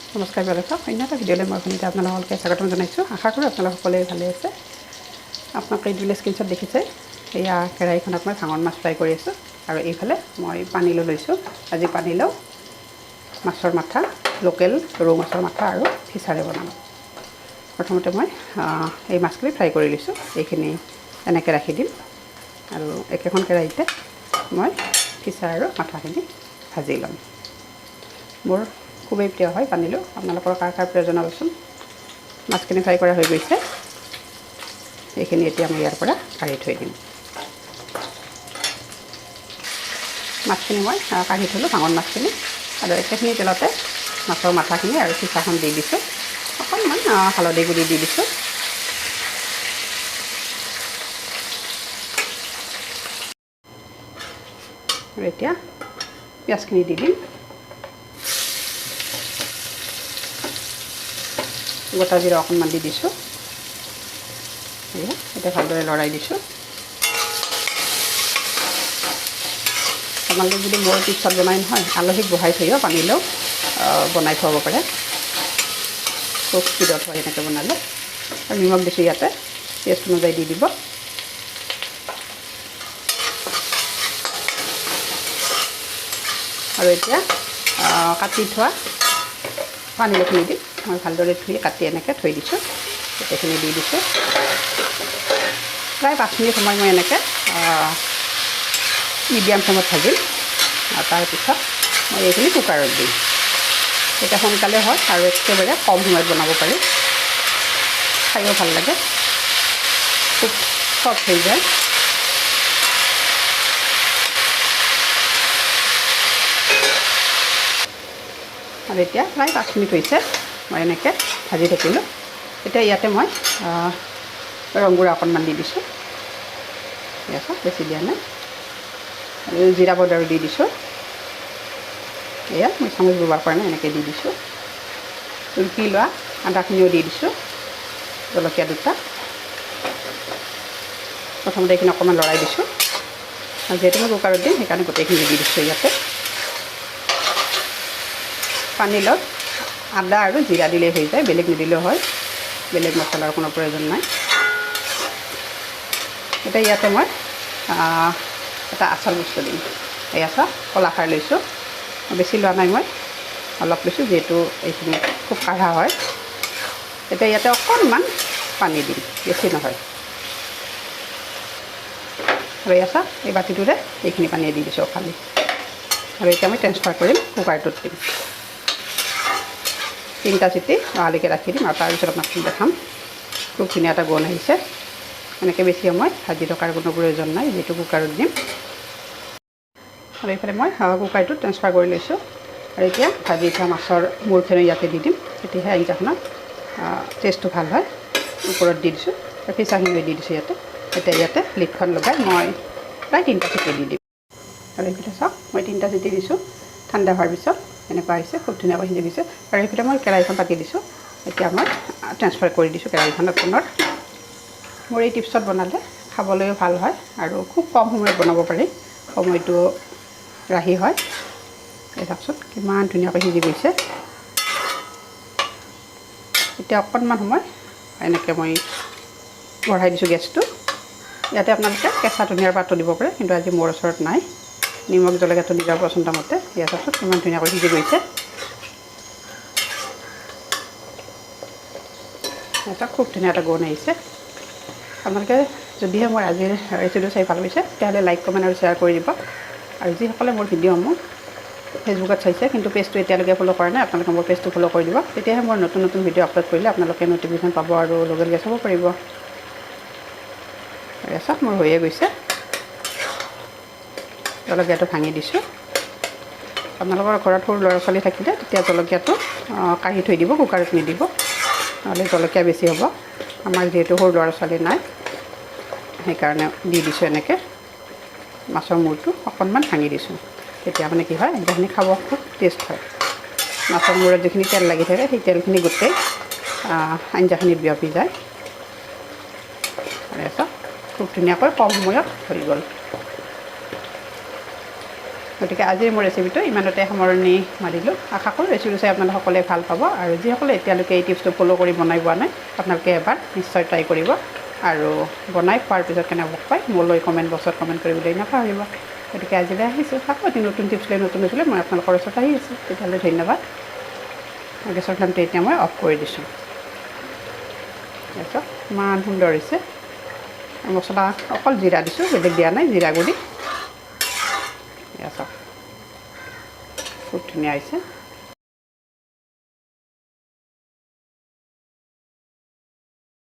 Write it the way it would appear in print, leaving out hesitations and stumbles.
নমস্কাৰ বেলেগক অন্য এটা ভিডিঅ'লৈ মই শুনিতে আপোনালোককে স্বাগতম জনাইছোঁ। আশা কৰোঁ আপোনালোক সকলোৱে ভালে আছে। আপোনালোকে এই দুলে স্ক্ৰীনশ্বট দেখিছে, এয়া কেৰাহীখনত মই ভাঙন মাছ ফ্ৰাই কৰি আছোঁ আৰু এইফালে মই পানীলাও লৈছোঁ। আজি পানীলাও, মাছৰ মাথা, লোকেল ৰৌ মাছৰ মাথা আৰু ফিচাৰে বনাম। প্ৰথমতে মই এই মাছখিনি ফ্ৰাই কৰি লৈছোঁ। এইখিনি এনেকৈ ৰাখি দিম আৰু একেখন কেৰাহীতে মই ফিচা আৰু মাথাখিনি ভাজি ল'ম। মোৰ খুবেই প্ৰিয় হয় পানীলাও। আপোনালোকৰ কাৰ কাৰ প্ৰিয় জনাবচোন। মাছখিনি ফ্ৰাই কৰা হৈ গৈছে। এইখিনি এতিয়া মই ইয়াৰ পৰা কাঢ়ি থৈ দিম। মাছখিনি মই কাঢ়ি থ'লোঁ, ভাঙন মাছখিনি, আৰু একেখিনি তেলতে মাছৰ মাথাখিনি আৰু ফিচাখন দি দিছোঁ। অকণমান হালধি গুড়ি দি দিছোঁ। আৰু এতিয়া পিঁয়াজখিনি দি দিম। গোটা জিৰা অকণমান দি দিছোঁ। এতিয়া ভালদৰে লৰাই দিছোঁ। আপোনালোকে যদি মোৰ পিছত বনাই নহয়, আলহীক বহাই থৈও পানীলাও বনাই খুৱাব পাৰে। খুব স্পীডত হয় এনেকৈ বনালে। আৰু নিমখ দিছোঁ ইয়াতে, টেষ্ট অনুযায়ী দি দিব। আৰু এতিয়া কাটি থোৱা পানীলাওখিনি দিম। মই ভালদৰে ধুই কাটি এনেকৈ থৈ দিছোঁ। গোটেইখিনি দি দিছোঁ। প্ৰায় 5 মিনিট সময় মই এনেকৈ মিডিয়াম ফ্লেমত ভাজিম। আৰু তাৰপিছত মই এইখিনি কুকাৰত দিম। তেতিয়া সোনকালে হয় আৰু একেবাৰে কম সময়ত বনাব পাৰি। খায়ো ভাল লাগে, খুব চফ্ট হৈ যায়। আৰু এতিয়া প্ৰায় 5 মিনিট হৈছে, মই এনেকৈ ভাজি থাকিলোঁ। এতিয়া ইয়াতে মই ৰংগুড়া অকণমান দি দিছোঁ। ইয়াতে বেছি দিয়া নাই। আৰু জিৰা পাউডাৰো দি দিছোঁ। এয়া মই চামুচ ব্যৱহাৰ কৰা নাই, এনেকৈ দি দিছোঁ। ৰুকি লোৱা আদাখিনিও দি দিছোঁ। জলকীয়া দুটা। প্ৰথমতে এইখিনি অকণমান লৰাই দিছোঁ। আৰু যিহেতু মই কুকাৰত দিম, সেইকাৰণে গোটেইখিনি দি দিছোঁ ইয়াতে। পানীলাওত আদা আৰু জিৰা দিলেই হৈ যায়, বেলেগ নিদিলেও হয়। বেলেগ মছলাৰ কোনো প্ৰয়োজন নাই। এতিয়া ইয়াতে মই এটা আচাৰ বস্তু দিম। এই আচাৰ কলাখাৰ লৈছোঁ। বেছি লোৱা নাই, মই অলপ লৈছোঁ, যিহেতু এইখিনি খুব কাঢ়া হয়। এতিয়া ইয়াতে অকণমান পানী দিম, বেছি নহয়। আৰু এই আচাৰ এই বাতিটোৰে এইখিনি পানী দি দিছোঁ খালি। আৰু এতিয়া মই ট্ৰেন্সফাৰ কৰিম, কুকাৰটোত দিম। 3টা চিটি অহালৈকে ৰাখি দিম আৰু তাৰপিছত আপোনাক দেখাম। খুব ধুনীয়া এটা গোন্ধ আহিছে। এনেকৈ বেছি সময় ভাজি থকাৰ কোনো প্ৰয়োজন নাই, যিহেতু কুকাৰত দিম। আৰু এইফালে মই কুকাৰটো ট্ৰেন্সফাৰ কৰি লৈছোঁ। আৰু এতিয়া ভাজি থোৱা মাছৰ মূৰখিনি ইয়াতে দি দিম। তেতিয়াহে আঞ্জাখনৰ টেষ্টটো ভাল হয়। ওপৰত দি দিছোঁ আৰু ফিচাখিনিও দি দিছোঁ ইয়াতে। এতিয়া ইয়াতে লিডখন লগাই মই প্ৰায় 3টা চিটি দি দিম। আৰু এইফালে চাওক, মই 3টা চিটি দিছোঁ। ঠাণ্ডা হোৱাৰ পিছত এনেকুৱা হৈছে, খুব ধুনীয়াকৈ সিজি দিছে। আৰু এইফালে মই কেৰাহীখন পাতি দিছোঁ। এতিয়া মই ট্ৰেন্সফাৰ কৰি দিছোঁ কেৰাহীখনত পুনৰ। মোৰ এই টিপছত বনালে খাবলৈও ভাল হয় আৰু খুব কম সময়ত বনাব পাৰি। সময়টো ৰাহি হয়। এই চাওকচোন কিমান ধুনীয়াকৈ সিজি গৈছে। এতিয়া অকণমান সময় এনেকৈ মই বঢ়াই দিছোঁ গেছটো। ইয়াতে আপোনালোকে কেঁচা ধনিয়াৰ পাতো দিব পাৰে, কিন্তু আজি মোৰ ওচৰত নাই। নিমখ জলকীয়াটো নিজৰ পচন্দ মতে। ইয়াত চাওকচোন কিমান ধুনীয়াকৈ সিজি গৈছে। এটা খুব ধুনীয়া এটা গোন্ধ আহিছে। আপোনালোকে যদিহে মোৰ আজিৰ ৰেচিপিটো চাই ভাল পাইছে, তেতিয়াহ'লে লাইক, কমেণ্ট আৰু শ্বেয়াৰ কৰি দিব। আৰু যিসকলে মোৰ ভিডিঅ'সমূহ ফেচবুকত চাইছে কিন্তু পেজটো এতিয়ালৈকে ফ'ল' কৰা নাই, আপোনালোকে মোৰ পেজটো ফ'ল' কৰি দিব। তেতিয়াহে মই নতুন নতুন ভিডিঅ' আপলোড কৰিলে আপোনালোকে নটিফিকেশ্যন পাব আৰু লগে লগে চাব পাৰিব। চাওক মোৰ হৈয়ে গৈছে। জলকীয়াটো ভাঙি দিছোঁ। আপোনালোকৰ ঘৰত সৰু ল'ৰা ছোৱালী থাকিলে তেতিয়া জলকীয়াটো কাঢ়ি থৈ দিব, কুকাৰত নিদিব, নহ'লে জলকীয়া বেছি হ'ব। আমাৰ যিহেতু সৰু ল'ৰা ছোৱালী নাই, সেইকাৰণে দি দিছোঁ এনেকৈ। মাছৰ মূৰটো অকণমান ভাঙি দিছোঁ। তেতিয়া মানে কি হয়, আঞ্জাখিনি খাব খুব টেষ্ট হয়। মাছৰ মূৰত যিখিনি তেল লাগি থাকে, সেই তেলখিনি গোটেই আঞ্জাখিনিত বিয়পি যায়। আৰু খুব ধুনীয়াকৈ কম সময়ত হৈ গ'ল। গতিকে আজিৰ মোৰ ৰেচিপিটো ইমানতে সামৰণি মাৰিলোঁ। আশা কৰোঁ ৰেচিপিটো চাই আপোনালোকে সকলোৱে ভাল পাব, আৰু যিসকলে এতিয়ালৈকে এই টিপছটো ফ'ল' কৰি বনাই পোৱা নাই আপোনালোকে এবাৰ নিশ্চয় ট্ৰাই কৰিব, আৰু বনাই খোৱাৰ পিছত কেনেকুৱা পায় মোলৈ কমেণ্ট বক্সত কমেণ্ট কৰিবলৈ নাপাহৰিব। গতিকে আজিলৈ আহিছোঁ, আকৌ এটি নতুন টিপছ লৈ নতুন মই আপোনালোকৰ ওচৰত আহি আছোঁ। তেতিয়াহ'লে ধন্যবাদ। গেছৰ ফ্লেমটো এতিয়া মই অফ কৰি দিছোঁ। তাৰপিছত ইমান সুন্দৰ হৈছে। মছলা অকল জিৰা দিছোঁ, বেলেগ দিয়া নাই, জিৰা গুড়ি। খুব ধুনীয়া হৈছে।